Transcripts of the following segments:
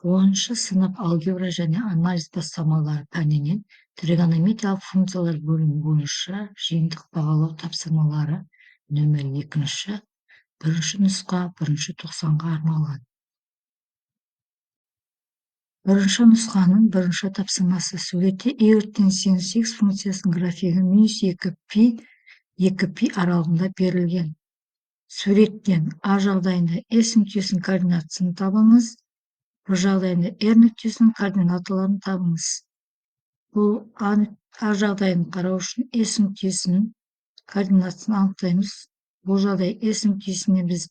10 сынып алгебра және анализ бастамалары пәнінен тригонометриялық функциялар бөлімі бойынша жиынтық бағалау тапсырмалары нөмір 2, бірінші нұсқа 1-90-ға арналған. Бірінші нұсқаның бірінші тапсырмасы: суретте y-тен синус x функциясының графигі -2π аралығында берілген. Суреттен А жағдайында S нүктесінің координатасын табыңыз, Б жағдайында R нүктесінің координаталарын табыңыз. Бұл А жағдайын қарау үшін S нүктесінің координатасын анықтаймыз. Бұл жағдай S нүктесіне біз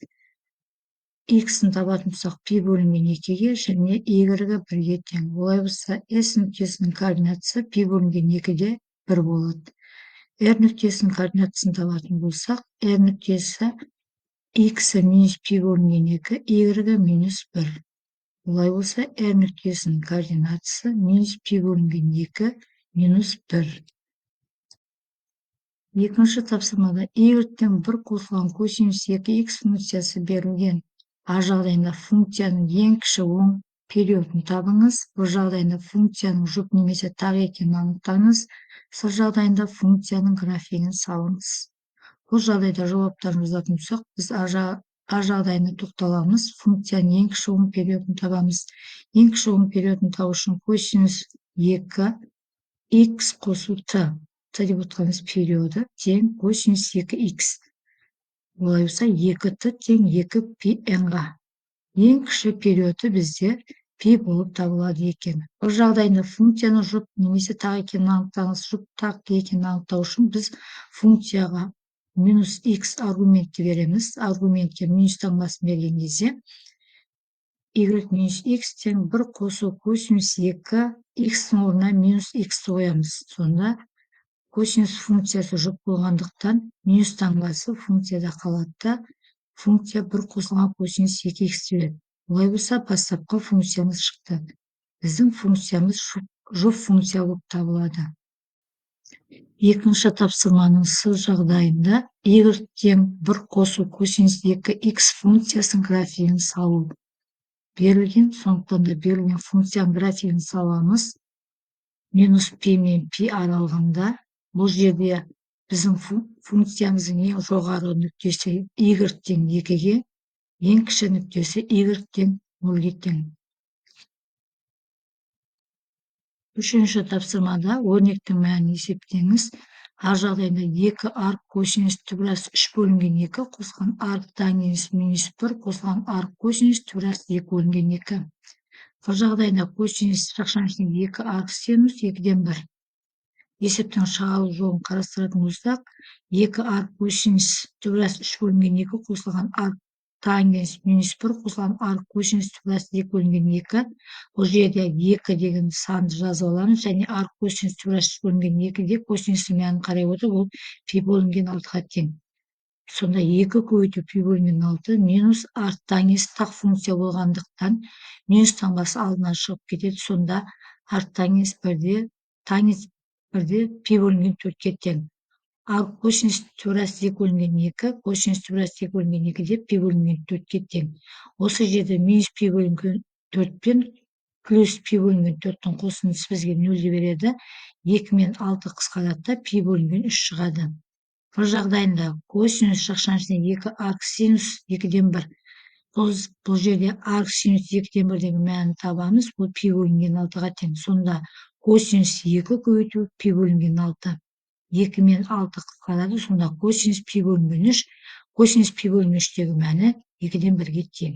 X-ін табатын болсақ, π бөлінген 2-ге және Y-ға 1-ге тең. Олай болса, S нүктесінің координатасы π бөлінген 2-де 1 болады. R нүктесінің координатасын табатын болсақ, R нүктесі X-і минус π бөлінген 2, Y-ға минус 1. Олай болса, R нүктесінің координатасы минус π бөлінген 2, минус 1. Екінші тапсырмада y-тен 1 қосылған косинус 2x функциясы берілген. А жағдайында функцияның ең кіші оң периодын табыңыз. Б жағдайында функцияның жұп немесе тақ екенін анықтаңыз. С жағдайында функцияның графигін салыңыз. Бұл жағдайда жауаптарын жазатын болсақ, біз А жағдайына тоқталамыз. Функцияның ең кіші оң периодын табамыз. Ең кіші оң периодын табу үшін косинус 2 x қосу т деп отырғанымыз периоды тең косинус 2x. Олай болса, 2t тең 2πn-ға. Ең кіші периоды бізде π болып табылады екен. Бұл жағдайында функцияны жұп немесе тақ екенін анықтаңыз. Жұп тақ екенін анықтау үшін біз функцияға минус x аргументті береміз. Аргументке минус таңбасын берген кезде y минус x тең 1 қосу косинус 2 x-ің орнына минус x қоямыз. Сонда косинус функциясы жұп болғандықтан минус таңбасы функцияда қалады да функция 1 қосылған косинус 2x береді. Олай болса, бастапқы функциямыз шықты. Біздің функциямыз жұп функция болып табылады. Екінші тапсырманың С жағдайында y тең 1 қосу косинус 2x функциясының графигін салу берілген. Сондықтан да берілген функцияның графигін саламыз. Минус π мен π аралығында. Бұл жерде біздің функциямыздың ең жоғары нүктесі y тең 2-ге, ең кіші нүктесі y тең 0-ге тең. Үшінші тапсырмада өрнектің мәнін есептеңіз. А жағдайында 2 арк косинус түбірас 3 бөлінген 2 қосылған арк тангенс минус 1 қосылған арк косинус түбірас 2 бөлінген 2. Б жағдайында косинус шақшаңшының 2 арк синус 2-ден 1. Есептің шығару жолын қарастыратын болсақ, 2 арк косинус түбірас 3 бөлінген 2 қосылған арк тангенс минус 1 қосылған арк косинус түбірас 2 бөлінген 2. Бұл жерде 2 деген санды жазып аламыз және арк косинус түбірас 3 бөлінген 2-де косинустың мәнін қарай отырып, ол π бөлінген 6-ға тең. Сонда 2 көбейту π бөлінген 6 минус арк тангенс тақ функция болғандықтан минус таңбасы алдынан шығып кетеді. Сонда арк тангенс 1-де π бөлінген 4-ке тең. Арк косинус түбірас 2 бөлінген 2, косинус түбірас 2 бөлінген 2-де π бөлінген 4-ке тең. Осы жерде минус π бөлінген 4 пен плюс π бөлінген 4-тің қосындысы бізге 0-ді береді. 2 мен 6 қысқарады да π бөлінген 3 шығады. Бұл жағдайында косинус шақшаңшының 2 арк синус 2-ден 1. Бұл жерде арк синус 2-ден 1-дегі мәнін табамыз. Бұл π бөлінген 6-ға тең. Сонда косинус 2 көбейту π бөлінген 6. 2 мен 6 қысқарады. Сонда косинус π бөлінген 3. Косинус π бөлінген 3-тегі мәні 2-ден 1-ге тең.